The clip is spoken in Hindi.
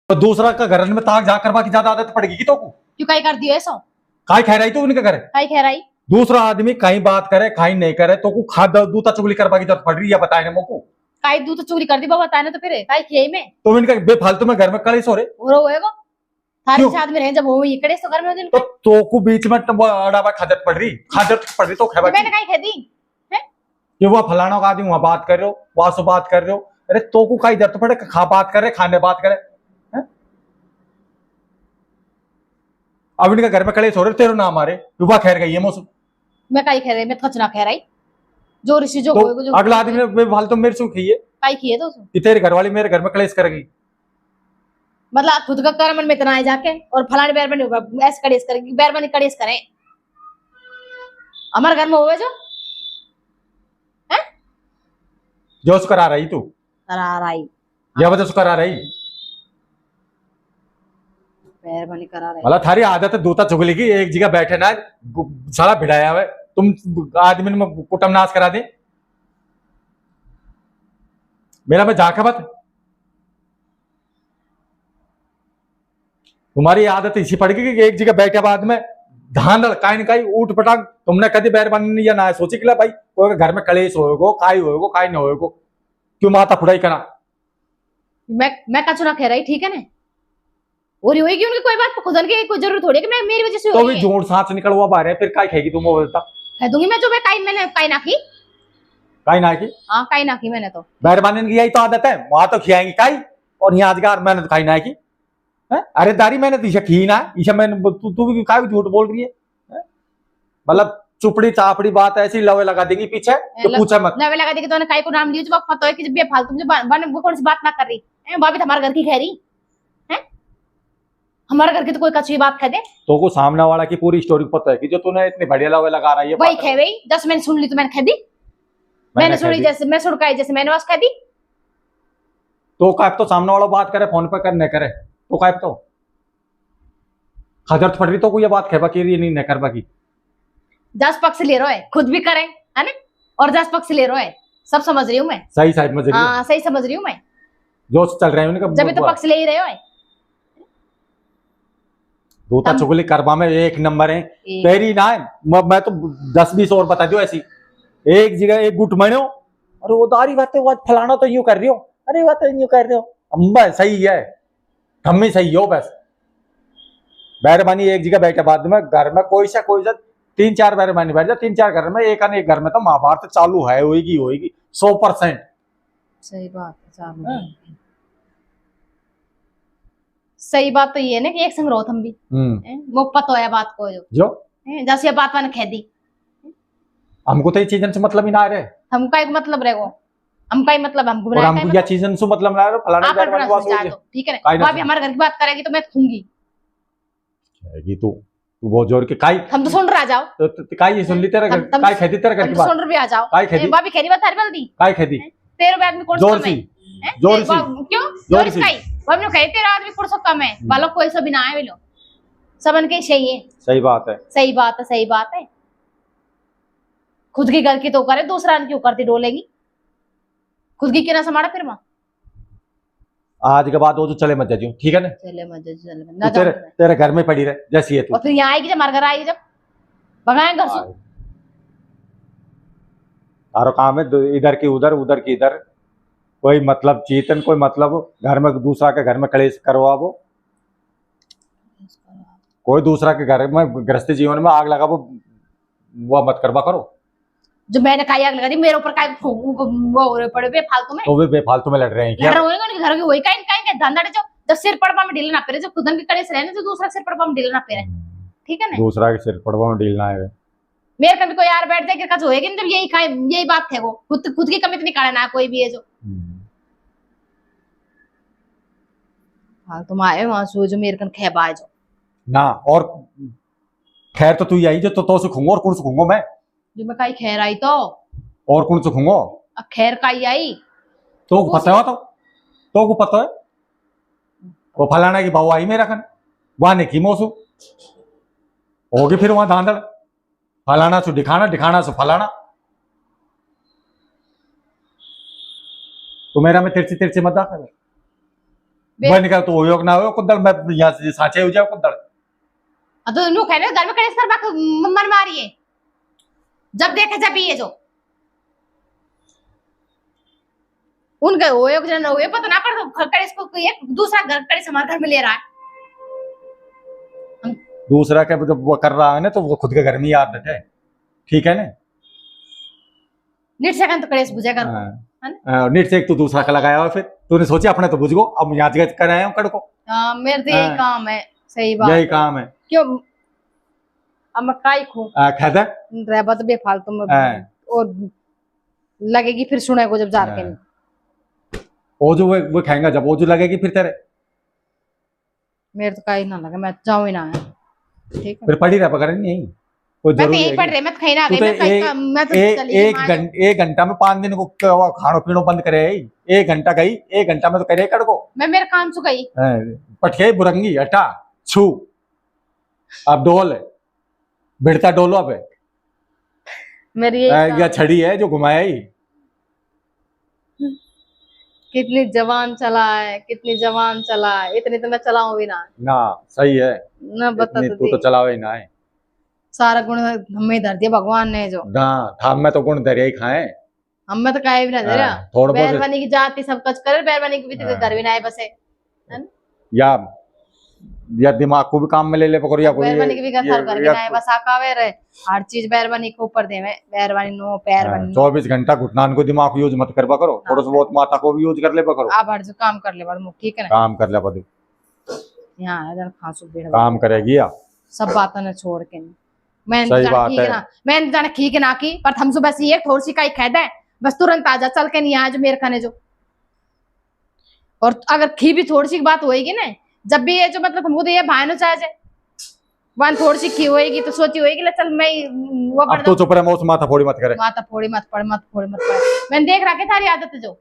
तो दूसरा का घर में ताक जा करवा की ज्यादा आदत पड़ेगी कि तो को क्यों कहीं कर दियो ऐसा? काई खा रही तू उनके घर? कहीं कह रही? दूसरा आदमी कहीं बात करे कहीं नहीं करे तो को खाद दूता चुगली करवा की जरूरत पड़ रही है बताए ना मोको। कहीं दूध चोरी कर दी बाबा ताने तो फिर कहीं खेई में तो इनका बेफालतू में घर में कलेश हो रहे और होएगा थारे क्यों? साथ में रहे जब वो इकड़े तो घर में दिन तो को बीच में अड़ावा खादत पड़ रही तो खेबा मैंने कहीं खेदी है कि वो फलाना का आदमी वहां बात कर रहे हो वहां से बात कर रहे हो। अरे तो को कहीं जरूरत पड़े खा बात करे खाने बात करे है? अब इनका घर में कलेश हो रहे तेरे नाम आ रहे युवा खैर गई है मौसम। मैं कहीं कह रही मैं खचना कह रही जो ऋषि जो तो होएगा जो अगला आदमी ने बेफालतू मेरे से खी है कहीं किए तो कि तेरे घर वाली मेरे घर में कलेश करेगी। मतलब खुद का कर्म मन में इतना आए जाके और फलाने बैरबनी ऐसे कड़ेस करेगी बैरबनी कड़ेस करें हमारे घर में हुए जो है जो उसको करा रही तू करा रही या वजह से करा रही बैरबनी करा रही मतलब थारी आदत है दूता चुगली की एक जगह बैठे ना सारा भिड़ाया हुआ तुम आदमी में कुटम नाश करा दे मेरा में जाके बत तुम्हारी आदत इसी पड़ गई कि एक जगह बैठे बाद में धान काई न काई ऊट पटांग तुमने कभी बैरबानी या ना सोची कि भाई कोई घर में कलेश होएगो काई न होएगो क्यों माता फुड़ाई करा। मैं कचुना कह रही ठीक है ना और होगी उनकी कोई बात खुदन की कोई जरूरत थोड़ी है कि मैं मेरी वजह से तो भी जोड़ सांस निकल हुआ बाहर है फिर काय खाएगी तुम वो बता कह दूंगी मैं जो मैं मैंने काई ना की काई ना की हाँ काई ना की मैंने तो बैरबानी की यही तो आदत है वहां तो खियाएंगी काई और यहाँ अजगार मैंने तो खाई ना की अरे दारी मैंने तो खी ना ईशा मैंने तू भी काय झूठ बोल रही है मतलब चुपड़ी चापड़ी बात ऐसी लवे लगा देगी पीछे तो पूछे मत लवे लगा देगी तो काय को नाम लियो जो पता है कि जब बेफालतू मुझे वो कौन सी बात ना कर रही है भाभी हमारे घर की कह रही है हमारे घर की तो कोई कच्ची बात कह दे तो को सामने वाला की पूरी स्टोरी पता है कि जो तूने इतनी बढ़िया लवे लगा रही है वही कह गई जैसे मैंने सुन ली तो मैंने कह दी मैंने सुनी जैसे मैं सुड़काई जैसे मैंने बस कह दी तो कायब तो सामने वाला बात करे फोन पे करने करे तो कायब तो हजरत पड़ रही तो कोई ये बात कहबा की नहीं न करबा की जस पक्ष ले रहा है खुद भी करे है ना और जस पक्ष ले रहा है सब समझ रही हूँ मैं सही साइड में हाँ सही समझ रही हूँ मैं जो चल रहे हैं उनका जब तो पक्ष ले ही रहे हो दूता चुगली करवा में एक नंबर है तेरी ना मैं तो 10-20 और बता दो ऐसी एक जगह एक गुट मनो अरे वो दारी बातें वो फलाना तो यूं कर रही हो अरे वो तो यूं कर रहे हो अम्बा सही है हम सही हो बस बैरबानी एक जगह बैठे बाद में घर में कोई सा 3-4 बैरबानी बैठ जा 3-4 घर में एक घर में तो महाभारत चालू है होगी 100%। सही बात है चालू सही बात तो ये है ना कि एक संग रहो हम भी वो पता है बात को जो जैसे बात मैंने कह दी हमको तो ये चीजन से मतलब ही ना रहे हमका एक मतलब रहेगा हमका ही मतलब हमको और हमको ये चीजन से मतलब ना रहे फलाना बैरबानी बात हो ठीक है ना भाभी हमारे घर की बात करेगी तो मैं खूंगी तू वो जोर के काई हम तो सुन रहा जाओ तो काई सुन ली तेरा घर काई खेती तेरा घर की बात सुन रही आ जाओ काई खेती भाभी खेरी बात थारी बल्दी काई खेती तेरे बैग में कौन जोर सी क्यों जोर सी भाभी ने कहे तेरा आदमी कौन सा कम है बालों कोई सब ना है लो सबन के सही है सही बात है सही बात है खुद की घर की तो करे दूसरा क्यों करती डोलेगी खुद की क्यों ना समाड़ा फिर मां आज के बाद वो तो चले मत जाइयो ठीक है ना चले मत ना तो तेरे घर में पड़ी रहे जैसी है तू और फिर यहाँ आएगी जब हमारे घर आएगी जब भगाए घर से तारो काम है इधर की उधर की इधर कोई मतलब चीतन कोई मतलब घर में दूसरा के घर में कलेश करवा वो कोई दूसरा के घर में गृहस्थी जीवन में आग लगा वो मत करवा करो जो मैंने कहा आग लगा दी मेरे ऊपर काय वो पड़े बेफालतू में तो वे बेफालतू में लड़ रहे हैं क्या लड़ रहे हैं घर के वही काई धंधा जो जब सिर पड़वा में ढील ना पेरे जो खुदन के कड़े से रहने जो दूसरा सिर पड़वा में ढील ना पेरे ठीक है ना दूसरा के सिर पड़वा में ढील ना है मेरे कभी कोई यार बैठ जाए कि कच होएगी जब यही बात है वो खुद की कमी तो निकाले ना कोई भी है जो हाँ तुम आए वहां सो जो मेरे कन खेबा जो ना और खैर तो तू यही जो तो सुखूंगा और कौन सुखूंगा मैं जो मैं कहीं खैर आई तो और कौन सुखूंगा खैर का ही आई तो पता है तो को पता है वो फलाना की बहू आई मेरा खन वहां ने की मौसू होगी फिर वहां धांधड़ फलाना सु दिखाना सु फलाना तो मेरा में तिरछी मत कर बन कर तो योग ना हो कुदल मैं यहाँ से साचे हो जाओ कुदल तो नु कहने घर में कलेश कर मन मारी है जब देखे जब ये जो उनके वो एक जन हुए पता ना पर कलेश को एक दूसरा घर कलेश हमारे घर में ले रहा है दूसरा के जब वो कर रहा है ना तो वो खुद के घर में ही आदत है ठीक है ना निट सेकंड तो कलेश बुझेगा निट से एक तो दूसरा का लगाया हुआ फिर तूने सोचा अपने तो बुझ गो अब यहाँ जगह कर आए कड़ को मेरे तो यही काम है सही बात यही काम है क्यों अब मैं काई खू खादा रहबत बेफालतू में और लगेगी फिर सुने को जब जार के वो जो वो खाएंगा जब वो जो लगेगी फिर तेरे मेरे तो काई ना लगे मैं जाऊं ही ना है ठीक है फिर पढ़ी रहा पकड़ नहीं कोई मैं तो जरूरी यही है पढ़ रही मैं तो कहीं ना तू गई मैं तो चली गई एक घंटा में 5 दिन को खानो पीनो बंद करे एक घंटा गई एक घंटा में तो करे कड़ को मैं मेरे काम से गई पटके बुरंगी हटा छू अब डोल भिड़ता डोलो अब मेरी या छड़ी है जो घुमाया ही कितनी जवान चला है कितनी जवान चला है इतनी तो मैं चलाऊं भी ना सही है ना बता तू तो चलावे ही ना है सारा गुण हमें धर दिया भगवान ने जो ना था मैं तो गुण दरिया ही खाए हमें तो कहे भी ना दे रहा थोड़ा बहुत बैरवानी की जाति सब कुछ करे बैरवानी की भी तो घर भी ना है बसे या दिमाग को भी काम में ले ले पकड़ या कोई बैरवानी की भी घर भी ना है बस आकावे रहे हर चीज बैरवानी के ऊपर दे में बैरवानी नो पैरवानी 24 घंटा घुटनान को दिमाग को यूज मत करवा करो थोड़ा सा बहुत माथा को भी यूज कर ले करो आप हर जो काम कर ले मुख ठीक है ना काम कर ले बदू यहाँ है जन खांसू बेड़ काम करेगी या सब बातों ने छोड़ के मैं सही बात है मैं जाने ठीक ना की पर हम सुबह से एक थोड़ी सी का खेद है बस तुरंत आजा चल के नहीं आज मेरे खाने जो और अगर खी भी थोड़ी सी बात होएगी ना जब भी ये जो मतलब हमको तो ये भाई चाहे वन थोड़ी सी खी होएगी तो सोची होएगी चल मैं वो अब तो चुप रहे माथा फोड़ी मत करे माथा फोड़ी मत पड़ मैंने देख रहा के थारी आदत जो